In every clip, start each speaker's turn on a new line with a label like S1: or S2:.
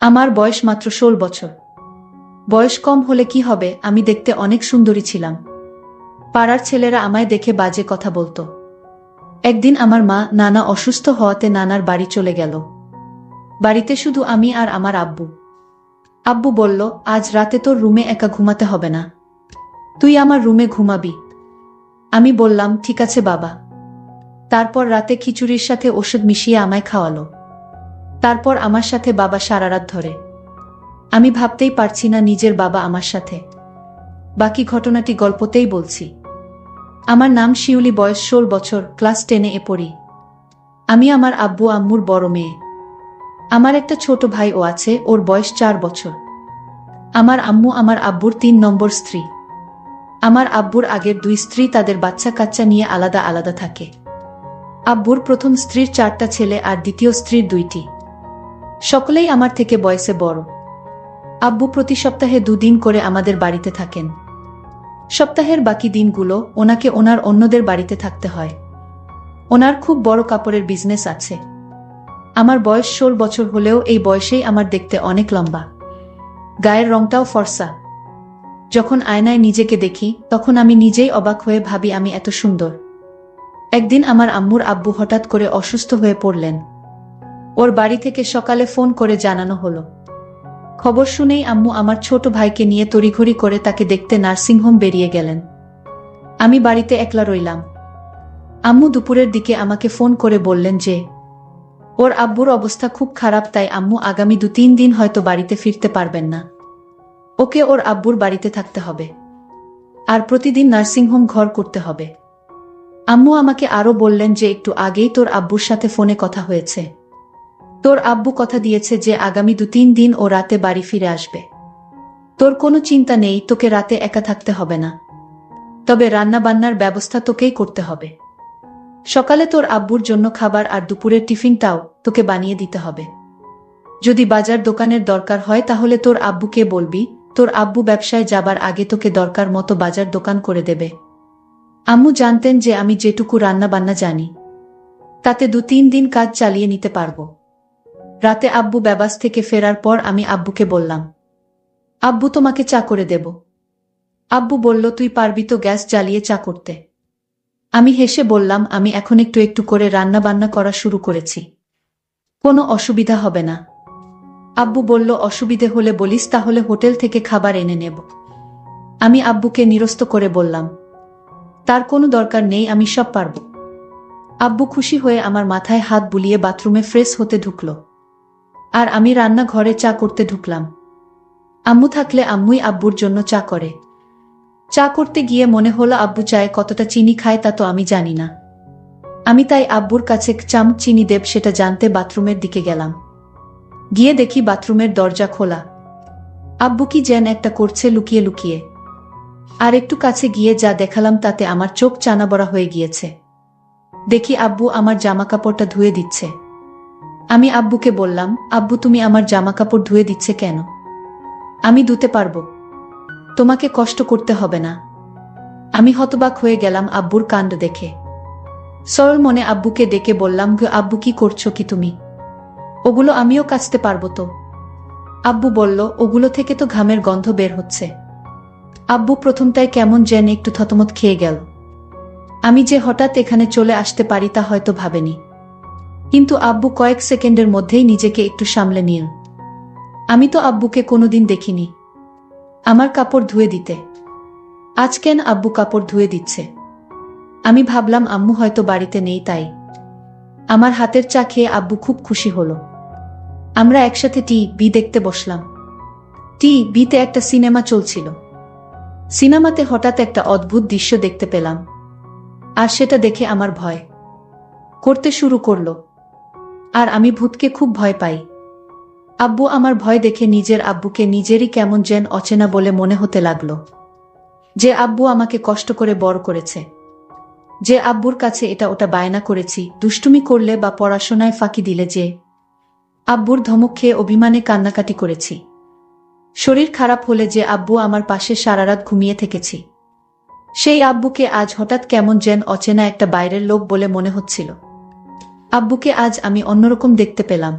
S1: আমার বয়স মাত্র ১৬ বছর। বয়স কম হলে কি হবে, আমি দেখতে অনেক সুন্দরী ছিলাম। পাড়ার ছেলেরা আমায় দেখে বাজে কথা বলতো। একদিন আমার মা নানা অসুস্থ হওয়াতে নানার বাড়ি চলে গেল। বাড়িতে শুধু আমি আর আমার আব্বু। আব্বু বলল, আজ রাতে তোর রুমে একা ঘুমাতে হবে না, তুই আমার রুমে ঘুমাবি। আমি বললাম, ঠিক আছে বাবা। তারপর রাতে খিচুড়ির সাথে ওষুধ মিশিয়ে আমায় খাওয়ালো। তারপর আমার সাথে বাবা সারা রাত ধরে। আমি ভাবতেই পারছি না নিজের বাবা আমার সাথে। বাকি ঘটনাটি গল্পতেই বলছি। আমার নাম শিউলি, বয়স ১৬ বছর, ক্লাস 10-এ পড়ি। আমি আমার আব্বু আম্মুর বড় মেয়ে। আমার একটা ছোট ভাইও আছে, ওর বয়স ৪ বছর। আমার আম্মু আমার আব্বুর ৩ নম্বর স্ত্রী। আমার আব্বুর আগের ২ স্ত্রী তাদের বাচ্চা কাচ্চা নিয়ে আলাদা আলাদা থাকে। আব্বুর প্রথম স্ত্রীর ৪টা ছেলে আর দ্বিতীয় স্ত্রীর ২টি। সকলেই আমার থেকে বয়সে বড়। আব্বু প্রতি সপ্তাহে ২ দিন করে আমাদের বাড়িতে থাকেন। সপ্তাহের বাকি দিনগুলো ওনাকে ওনার অন্যদের বাড়িতে থাকতে হয়। ওনার খুব বড় কাপড়ের বিজনেস আছে। আমার বয়স ১৬ বছর হলেও এই বয়সেই আমার দেখতে অনেক লম্বা। গায়ের রংটাও ফর্সা। যখন আয়নায় নিজেকে দেখি তখন আমি নিজেই অবাক হয়ে ভাবি আমি এত সুন্দর। একদিন আমার আম্মুর আব্বু হঠাৎ করে অসুস্থ হয়ে পড়লেন। ওর বাড়ি থেকে সকালে ফোন করে জানানো হলো। খবর শুনেই আম্মু আমার ছোট ভাইকে নিয়ে তড়িঘড়ি করে তাকে দেখতে নার্সিংহোম বেরিয়ে গেলেন। আমি বাড়িতে একলা রইলাম। আম্মু দুপুরের দিকে আমাকে ফোন করে বললেন যে ওর আব্বুর অবস্থা খুব খারাপ, তাই আম্মু আগামী ২-৩ দিন হয়তো বাড়িতে ফিরতে পারবেন না। ওকে ওর আব্বুর বাড়িতে থাকতে হবে, আর প্রতিদিন নার্সিংহোম ঘর করতে হবে। আম্মু আমাকে আরও বললেন যে একটু আগেই তোর আব্বুর সাথে ফোনে কথা হয়েছে। তোর আব্বু কথা দিয়েছে যে আগামী ২-৩ দিন ও রাতে বাড়ি ফিরে আসবে। তোর কোনো চিন্তা নেই, তোকে রাতে একা থাকতে হবে না। তবে রান্না বান্নার ব্যবস্থা তোকেই করতে হবে। সকালে তোর আব্বুর জন্য খাবার আর দুপুরের টিফিনটাও তোকে বানিয়ে দিতে হবে। যদি বাজার দোকানের দরকার হয় তাহলে তোর আব্বুকে বলবি, তোর আব্বু ব্যবসায় যাবার আগে তোকে দরকার মতো বাজার দোকান করে দেবে। আম্মু জানতেন যে আমি যেটুকু রান্না বান্না জানি তাতে ২-৩ দিন কাজ চালিয়ে নিতে পারবো। রাতে আব্বু ব্যবাস থেকে ফেরার পর আমি আব্বুকে বললাম, আব্বু তোমাকে চা করে দেব। আব্বু বলল, তুই পারবি তো গ্যাস জ্বালিয়ে চা করতে? আমি হেসে বললাম, আমি এখন একটু একটু করে রান্না বান্না করা শুরু করেছি, কোনো অসুবিধা হবে না। আব্বু বলল, অসুবিধে হলে বলিস, তাহলে হোটেল থেকে খাবার এনে নেব। আমি আব্বুকে নিরস্ত করে বললাম, তার কোনো দরকার নেই, আমি সব পারব। আব্বু খুশি হয়ে আমার মাথায় হাত বুলিয়ে বাথরুমে ফ্রেশ হতে ঢুকল, আর আমি রান্নাঘরে চা করতে ঢুকলাম। আম্মু থাকলে আম্মুই আব্বুর জন্য চা করে। চা করতে গিয়ে মনে হলো আব্বু চায়ে কতটা চিনি খায় তা তো আমি জানি না। আমি তাই আব্বুর কাছে চামচ চিনি দেব সেটা জানতে বাথরুমের দিকে গেলাম। গিয়ে দেখি বাথরুমের দরজা খোলা। আব্বু কি যেন একটা করছে লুকিয়ে লুকিয়ে। আর একটু কাছে গিয়ে যা দেখালাম তাতে আমার চোখ চানাবড়া হয়ে গিয়েছে। দেখি আব্বু আমার জামাকাপড়টা ধুয়ে দিচ্ছে। আমি আব্বুকে বললাম, আব্বু তুমি আমার জামাকাপড় ধুয়ে দিচ্ছে কেন? আমি ধুতে পারবো, তোমাকে কষ্ট করতে হবে না। আমি হতবাক হয়ে গেলাম আব্বুর কাণ্ড দেখে। সরল মনে আব্বুকে ডেকে বললাম, আব্বু কি করছো কি তুমি? ওগুলো আমিও কাচতে পারবো তো? আব্বু বলল, ওগুলো থেকে তো ঘামের গন্ধ বের হচ্ছে। আব্বু প্রথমটায় কেমন যেন একটু থতমত খেয়ে গেল। আমি যে হঠাৎ এখানে চলে আসতে পারি তা হয়তো ভাবেনি। কিন্তু আব্বু কয়েক সেকেন্ডের মধ্যেই নিজেকে একটু সামলে নিল। আমি তো আব্বুকে কোনোদিন দেখিনি আমার কাপড় ধুয়ে দিতে। আজ কেন আব্বু কাপড় ধুয়ে দিচ্ছে? আমি ভাবলাম আম্মু হয়তো বাড়িতে নেই তাই। আমার হাতের চা খেয়ে আব্বু খুব খুশি হলো। আমরা একসাথে টিভি দেখতে বসলাম। টিভিতে একটা সিনেমা চলছিল। সিনেমাতে হঠাৎ একটা অদ্ভুত দৃশ্য দেখতে পেলাম, আর সেটা দেখে আমার ভয় করতে শুরু করলো। আর আমি ভূতকে খুব ভয় পাই। আব্বু আমার ভয় দেখে নিজের আব্বুকে নিজেরই কেমন যেন অচেনা বলে মনে হতে লাগলো। যে আব্বু আমাকে কষ্ট করে বড় করেছে, যে আব্বুর কাছে এটা ওটা বায়না করেছি, দুষ্টুমি করলে বা পড়াশোনায় ফাঁকি দিলে, যে আব্বুর ধমক খেয়ে অভিমানে কান্নাকাটি করেছি, শরীর খারাপ হলে যে আব্বু আমার পাশে সারা রাত ঘুমিয়ে থেকেছি, সেই আব্বুকে আজ হঠাৎ কেমন যেন অচেনা একটা বাইরের লোক বলে মনে হচ্ছিল। আব্বুকে আজ আমি অন্যরকম দেখতে পেলাম।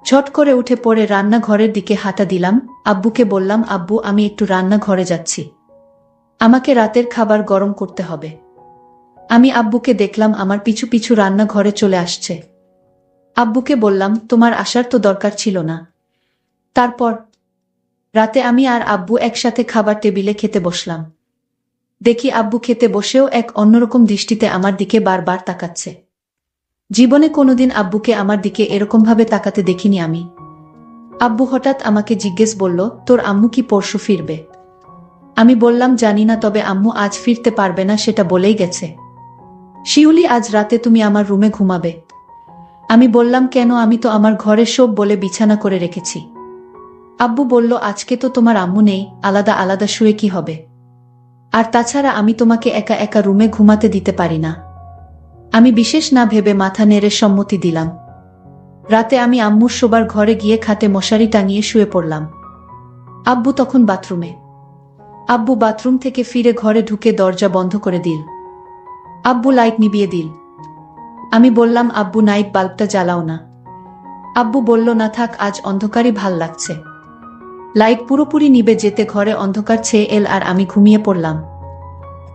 S1: ঝট করে উঠে পড়ে রান্নাঘরের দিকে হাঁটা দিলাম। আব্বুকে বললাম, আব্বু আমি একটু রান্নাঘরে যাচ্ছি, আমাকে রাতের খাবার গরম করতে হবে। আমি আব্বুকে দেখলাম আমার পিছু পিছু রান্নাঘরে চলে আসছে। আব্বুকে বললাম, তোমার আসার তো দরকার ছিল না। তারপর রাতে আমি আর আব্বু একসাথে খাবার টেবিলে খেতে বসলাম। দেখি আব্বু খেতে বসেও এক অন্যরকম দৃষ্টিতে আমার দিকে বারবার তাকাচ্ছে। জীবনে কোনোদিন আব্বুকে আমার দিকে এরকমভাবে তাকাতে দেখিনি আমি। আব্বু হঠাৎ আমাকে জিজ্ঞেস বলল, তোর আম্মু কি পরশু ফিরবে? আমি বললাম, জানি না, তবে আম্মু আজ ফিরতে পারবে না সেটা বলেই গেছে। শিউলি, আজ রাতে তুমি আমার রুমে ঘুমাবে। আমি বললাম, কেন? আমি তো আমার ঘরে সব বলে বিছানা করে রেখেছি। আব্বু বলল, আজকে তো তোমার আম্মু নেই, আলাদা আলাদা শুয়ে কি হবে? আর তাছাড়া আমি তোমাকে একা একা রুমে ঘুমাতে দিতে পারি না। আমি বিশেষ না ভেবে মাথা নেড়ে সম্মতি দিলাম। রাতে আমি আম্মুর শোবার ঘরে গিয়ে খাটে মশারি টাঙিয়ে শুয়ে পড়লাম। আব্বু তখন বাথরুমে। আব্বু বাথরুম থেকে ফিরে ঘরে ঢুকে দরজা বন্ধ করে দিল। আব্বু লাইট নিভিয়ে দিল। আমি বললাম, আব্বু নাইট বাল্বটা জ্বালাও না। আব্বু বলল, না থাক, আজ অন্ধকারই ভাল লাগছে। লাইট পুরোপুরি নিভে যেতে ঘরে অন্ধকার ছেয়ে এল আর আমি ঘুমিয়ে পড়লাম।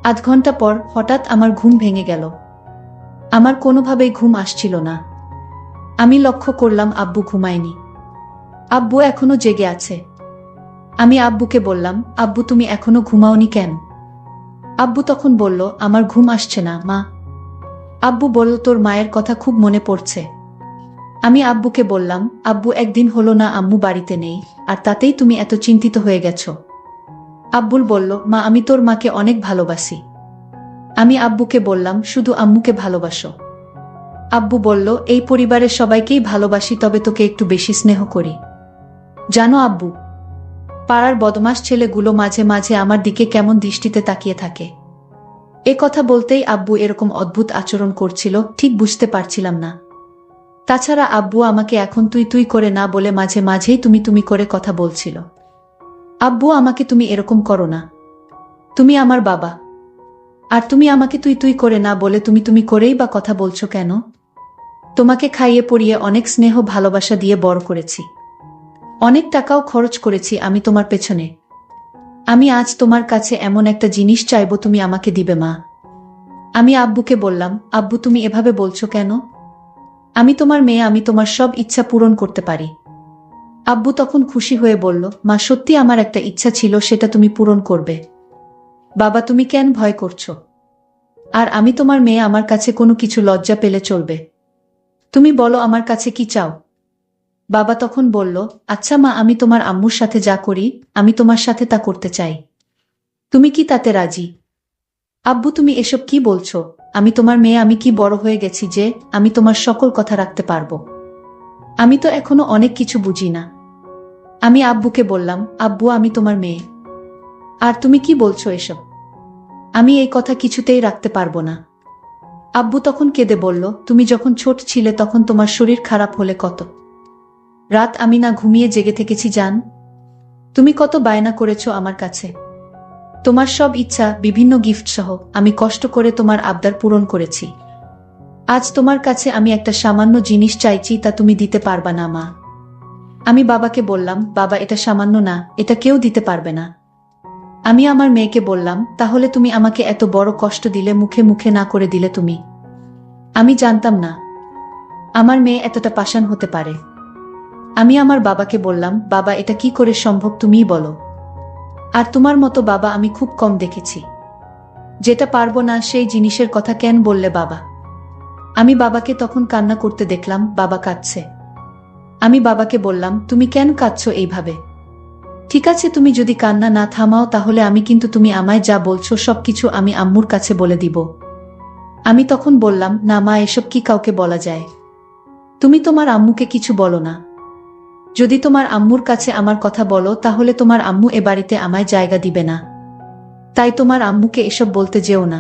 S1: আধ ঘন্টা পর হঠাৎ আমার ঘুম ভেঙে গেল। আমার কোনোভাবেই ঘুম আসছিল না। আমি লক্ষ্য করলাম আব্বু ঘুমায়নি। আব্বু এখনো জেগে আছে। আমি আব্বুকে বললাম, আব্বু তুমি এখনো ঘুমাওনি কেন? আব্বু তখন বলল, আমার ঘুম আসছে না মা। আব্বু বলল, তোর মায়ের কথা খুব মনে পড়ছে। আমি আব্বুকে বললাম, আব্বু একদিন হলো না আম্মু বাড়িতে নেই, আর তাতেই তুমি এত চিন্তিত হয়ে গেছো। আব্বুল বলল, মা আমি তোর মাকে অনেক ভালোবাসি। আমি আব্বুকে বললাম, শুধু আম্মুকে ভালোবাসো? আব্বু বলল, এই পরিবারের সবাইকেই ভালোবাসি, তবে তোকে একটু বেশি স্নেহ করি। জানো আব্বু, পাড়ার বদমাস ছেলেগুলো মাঝে মাঝে আমার দিকে কেমন দৃষ্টিতে তাকিয়ে থাকে। এ কথা বলতেই আব্বু এরকম অদ্ভুত আচরণ করছিল, ঠিক বুঝতে পারছিলাম না। তাছাড়া আব্বু আমাকে এখন তুই তুই করে না বলে মাঝে মাঝেই তুমি তুমি করে কথা বলছিল। আব্বু, আমাকে তুমি এরকম করো না। তুমি আমার বাবা, আর তুমি আমাকে তুই তুই করে না বলে তুমি তুমি করেই বা কথা বলছো কেন? তোমাকে খাইয়ে পরিয়ে অনেক স্নেহ ভালোবাসা দিয়ে বড় করেছি, অনেক টাকাও খরচ করেছি আমি তোমার পেছনে। আমি আজ তোমার কাছে এমন একটা জিনিস চাইবো, তুমি আমাকে দিবে মা? আমি আব্বুকে বললাম, আব্বু তুমি এভাবে বলছো কেন? আমি তোমার মেয়ে, আমি তোমার সব ইচ্ছা পূরণ করতে পারি। আব্বু তখন খুশি হয়ে বলল, মা সত্যি আমার একটা ইচ্ছা ছিল, সেটা তুমি পূরণ করবে। বাবা তুমি কেন ভয় করছো? আর আমি তোমার মেয়ে, আমার কাছে কোনো কিছু লজ্জা পেলে চলবে। তুমি বলো আমার কাছে কি চাও? বাবা তখন বলল, আচ্ছা মা, আমি তোমার আম্মুর সাথে যা করি আমি তোমার সাথে তা করতে চাই, তুমি কি তাতে রাজি? আব্বু তুমি এসব কি বলছো? আমি তোমার মেয়ে, আমি কি বড় হয়ে গেছি যে আমি তোমার সকল কথা রাখতে পারবো? আমি তো এখনো অনেক কিছু বুঝি না। আমি আব্বুকে বললাম, আব্বু আমি তোমার মেয়ে, আর তুমি কি বলছো এসব? আমি এই কথা কিছুতেই রাখতে পারবো না। আব্বু তখন কেঁদে বলল, তুমি যখন ছোট ছিলে তখন তোমার শরীর খারাপ হলে কত রাত আমি না ঘুমিয়ে জেগে থেকেছি জান। তুমি কত বায়না করেছো আমার কাছে। তোমার সব ইচ্ছা, বিভিন্ন গিফট সহ আমি কষ্ট করে তোমার আবদার পূরণ করেছি। আজ তোমার কাছে আমি একটা সামান্য জিনিস চাইছি, তা তুমি দিতে পারবা না মা। আমি বাবাকে বললাম, বাবা এটা সামান্য না, এটা কেউ দিতে পারবে না। আমি আমার মেয়েকে বললাম, তাহলে তুমি আমাকে এত বড় কষ্ট দিলে মুখে মুখে না করে দিলে তুমি? আমি জানতাম না আমার মেয়ে এতটা পাষাণ হতে পারে। আমি আমার বাবাকে বললাম, বাবা এটা কি করে সম্ভব তুমিই বলো। আর তোমার মতো বাবা আমি খুব কম দেখেছি। যেটা পারবো না সেই জিনিসের কথা কেন বললে বাবা? আমি বাবাকে তখন কান্না করতে দেখলাম, বাবা কাঁদছে। আমি বাবাকে বললাম, তুমি কেন কাঁদছো এইভাবে? ঠিক আছে, তুমি যদি কান্না না থামাও তাহলে আমি কিন্তু তুমি আমায় যা বলছো সবকিছু আমি আম্মুর কাছে বলে দিব। আমি তখন বললাম, না মা, এসব কি কাউকে বলা যায়? তুমি তোমার আম্মুকে কিছু বলো না। যদি তোমার আম্মুর কাছে আমার কথা বলো তাহলে তোমার আম্মু এ বাড়িতে আমায় জায়গা দিবে না। তাই তোমার আম্মুকে এসব বলতে যেও না।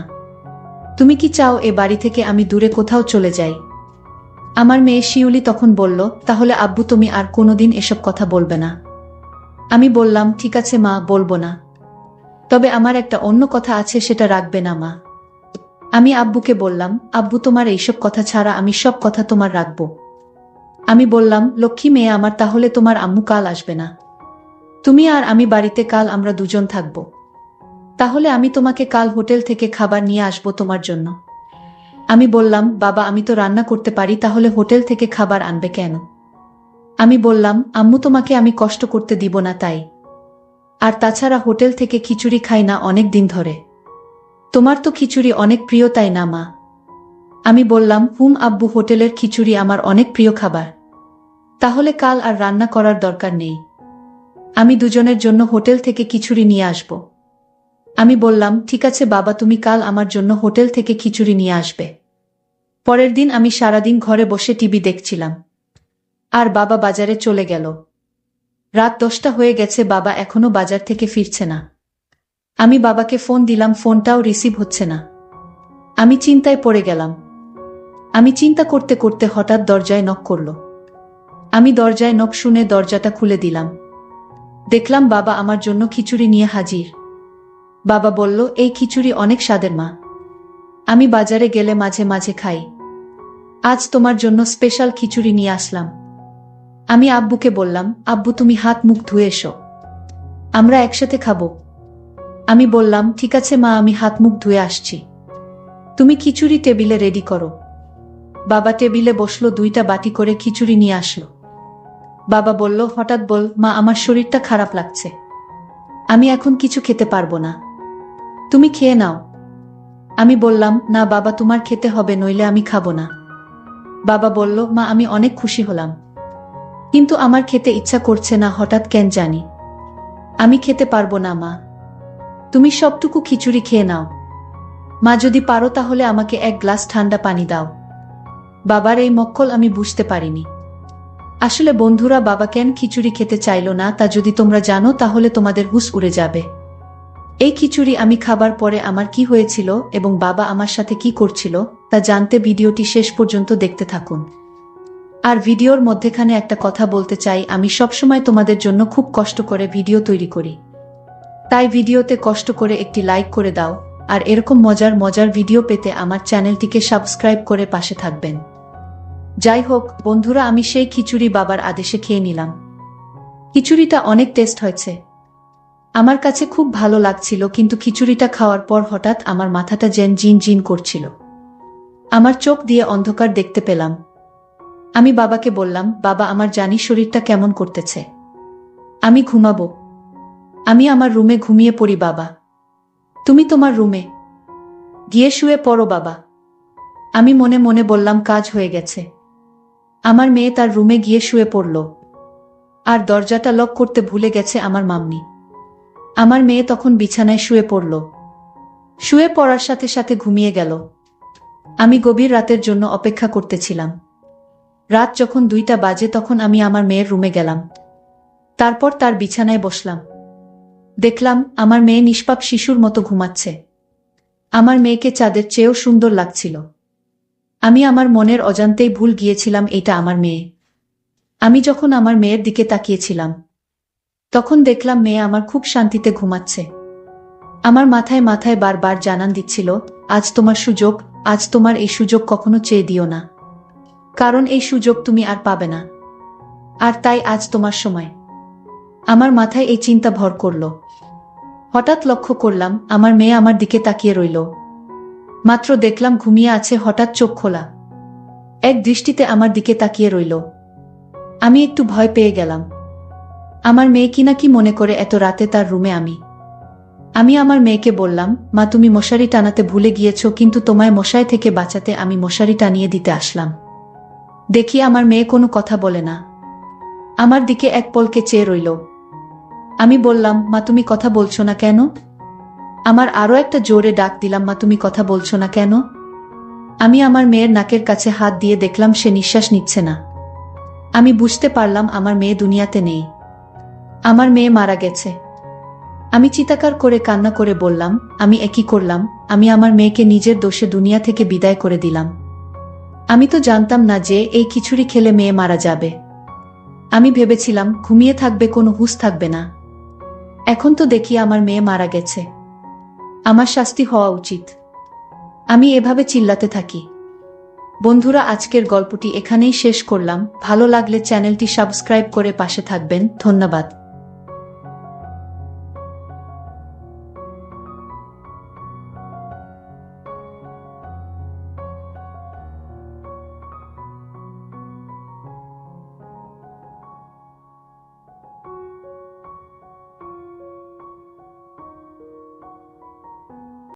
S1: তুমি কি চাও এ বাড়ি থেকে আমি দূরে কোথাও চলে যাই? আমার মেয়ে শিউলি তখন বলল, তাহলে আব্বু তুমি আর কোনোদিন এসব কথা বলবে না? আমি বললাম, ঠিক আছে মা, বলবো না। তবে আমার একটা অন্য কথা আছে, সেটা রাখবে না মা? আমি আব্বুকে বললাম, আব্বু তোমার এইসব কথা ছাড়া আমি সব কথা তোমার রাখবো। আমি বললাম, লক্ষ্মী মেয়ে আমার, তাহলে তোমার আম্মু কাল আসবে না? তুমি আর আমি বাড়িতে কাল আমরা দুজন থাকব। তাহলে আমি তোমাকে কাল হোটেল থেকে খাবার নিয়ে আসবো তোমার জন্য। আমি বললাম, বাবা আমি তো রান্না করতে পারি, তাহলে হোটেল থেকে খাবার আনবে কেন? আমি বললাম, আম্মু তোমাকে আমি কষ্ট করতে দিব না তাই। আর তাছাড়া হোটেল থেকে খিচুড়ি খাই না অনেক দিন ধরে। তোমার তো খিচুড়ি অনেক প্রিয় তাই না মা? আমি বললাম, আব্বু, হোটেলের খিচুড়ি আমার অনেক প্রিয় খাবার। তাহলে কাল আর রান্না করার দরকার নেই। আমি দুজনের জন্য হোটেল থেকে খিচুড়ি নিয়ে আসব। আমি বললাম, ঠিক আছে বাবা, তুমি কাল আমার জন্য হোটেল থেকে খিচুড়ি নিয়ে আসবে। পরের দিন আমি সারাদিন ঘরে বসে টিভি দেখছিলাম। আর বাবা বাজারে চলে গেল। রাত 10টা হয়ে গেছে, বাবা এখনো বাজার থেকে ফিরছে না। আমি বাবাকে ফোন দিলাম, ফোনটাও রিসিভ হচ্ছে না। আমি চিন্তায় পড়ে গেলাম। আমি চিন্তা করতে করতে হঠাৎ দরজায় নক করল। আমি দরজায় নক শুনে দরজাটা খুলে দিলাম। দেখলাম বাবা আমার জন্য খিচুড়ি নিয়ে হাজির। বাবা বলল, এই খিচুড়ি অনেক স্বাদের মা। আমি বাজারে গেলে মাঝে মাঝে খাই। আজ তোমার জন্য স্পেশাল খিচুড়ি নিয়ে আসলাম। আমি আব্বুকে বললাম, আব্বু তুমি হাত মুখ ধুয়ে এসো, আমরা একসাথে খাবো। আমি বললাম, ঠিক আছে মা, আমি হাত মুখ ধুয়ে আসছি। তুমি খিচুড়ি টেবিলে রেডি করো। বাবা টেবিলে বসলো, 2টা বাটি করে খিচুড়ি নিয়ে আসলো। বাবা বলল, হঠাৎ বল মা, আমার শরীরটা খারাপ লাগছে, আমি এখন কিছু খেতে পারবো না, তুমি খেয়ে নাও। আমি বললাম, না বাবা, তোমার খেতে হবে, নইলে আমি খাবো না। বাবা বলল, মা আমি অনেক খুশি হলাম, কিন্তু আমার খেতে ইচ্ছা করছে না হঠাৎ কেন জানি। আমি খেতে পারবো না মা, তুমি সবটুকু খিচুড়ি খেয়ে নাও। মা যদি পারো তাহলে আমাকে 1 গ্লাস ঠান্ডা পানি দাও। বাবার এই মক্কল আমি বুঝতে পারিনি। আসলে বন্ধুরা, বাবা কেন খিচুড়ি খেতে চাইল না তা যদি তোমরা জানো তাহলে তোমাদের হুঁশ উড়ে যাবে। এই খিচুড়ি আমি খাবার পরে আমার কি হয়েছিল এবং বাবা আমার সাথে কি করছিল তা জানতে ভিডিওটি শেষ পর্যন্ত দেখতে থাকুন। আর ভিডিওর মধ্যেখানে একটা কথা বলতে চাই, আমি সবসময় তোমাদের জন্য খুব কষ্ট করে ভিডিও তৈরি করি, তাই ভিডিওতে কষ্ট করে একটি লাইক করে দাও। আর এরকম মজার মজার ভিডিও পেতে আমার চ্যানেলটিকে সাবস্ক্রাইব করে পাশে থাকবেন। যাই হোক বন্ধুরা, আমি সেই খিচুড়ি বাবার আদেশে খেয়ে নিলাম। খিচুড়িটা অনেক টেস্ট হয়েছে, আমার কাছে খুব ভালো লাগছিল, কিন্তু খিচুড়িটা খাওয়ার পর হঠাৎ আমার মাথাটা যেন জিন জিন করছিল। আমার চোখ দিয়ে অন্ধকার দেখতে পেলাম। আমি বাবাকে বললাম, বাবা আমার জানি শরীরটা কেমন করতেছে, আমি ঘুমাবো, আমি আমার রুমে ঘুমিয়ে পড়ি। বাবা তুমি তোমার রুমে গিয়ে শুয়ে পড়ো বাবা। আমি মনে মনে বললাম, কাজ হয়ে গেছে। আমার মেয়ে তার রুমে গিয়ে শুয়ে পড়ল। আর দরজাটা লক করতে ভুলে গেছে আমার মাম্মি। আমার মেয়ে তখন বিছানায় শুয়ে পড়ল। শুয়ে পড়ার সাথে সাথে ঘুমিয়ে গেল। আমি গভীর রাতের জন্য অপেক্ষা করতেছিলাম। রাত যখন 2টা বাজে তখন আমি আমার মেয়ের রুমে গেলাম। তারপর তার বিছানায় বসলাম। দেখলাম আমার মেয়ে নিষ্পাপ শিশুর মতো ঘুমাচ্ছে। আমার মেয়েকে চাঁদের চেয়েও সুন্দর লাগছিল। আমি আমার মনের অজান্তেই ভুল গিয়েছিলাম এটা আমার মেয়ে। আমি যখন আমার মেয়ের দিকে তাকিয়েছিলাম তখন দেখলাম মেয়ে আমার খুব শান্তিতে ঘুমাচ্ছে। আমার মাথায় মাথায় বারবার জানান দিচ্ছিল, আজ তোমার সুযোগ, আজ তোমার এই সুযোগ কখনো চেয়ে দিও না, কারণ এই সুযোগ তুমি আর পাবে না। আর তাই আজ তোমার সময়। আমার মাথায় এই চিন্তা ভর করল। হঠাৎ লক্ষ্য করলাম আমার মেয়ে আমার দিকে তাকিয়ে রইল। মাত্র দেখলাম ঘুমিয়ে আছে, হঠাৎ চোখ খোলা, এক দৃষ্টিতে আমার দিকে তাকিয়ে রইল। আমি একটু ভয় পেয়ে গেলাম। আমার মেয়ে কিনা কি মনে করে এত রাতে তার রুমে আমি আমার মেয়েকে বললাম, মা তুমি মশারি টানাতে ভুলে গিয়েছো, কিন্তু তোমায় মশায় থেকে বাঁচাতে আমি মশারি টানিয়ে দিতে আসলাম। দেখি আমার মেয়ে কোনো কথা বলে না, আমার দিকে এক পলকে চেয়ে রইল। আমি বললাম, মা তুমি কথা বলছো না কেন? আমার আরো একটা জোরে ডাক দিলাম, মা তুমি কথা বলছো না কেন? আমি আমার মেয়ের নাকের কাছে হাত দিয়ে দেখলাম সে নিঃশ্বাস নিচ্ছে না। আমি বুঝতে পারলাম আমার মেয়ে দুনিয়াতে নেই, আমার মেয়ে মারা গেছে। আমি চিৎকার করে কান্না করে বললাম, আমি একই করলাম, আমি আমার মেয়েকে নিজের দোষে দুনিয়া থেকে বিদায় করে দিলাম। আমি তো জানতাম না যে এই খিচুড়ি খেলে মেয়ে মারা যাবে। আমি ভেবেছিলাম ঘুমিয়ে থাকবে, কোনো হুঁশ থাকবে না। এখন তো দেখি আমার মেয়ে মারা গেছে, আমার শাস্তি হওয়া উচিত। আমি এভাবে চিল্লাতে থাকি। বন্ধুরা, আজকের গল্পটি এখানেই শেষ করলাম। ভালো লাগলে চ্যানেলটি সাবস্ক্রাইব করে পাশে থাকবেন। ধন্যবাদ।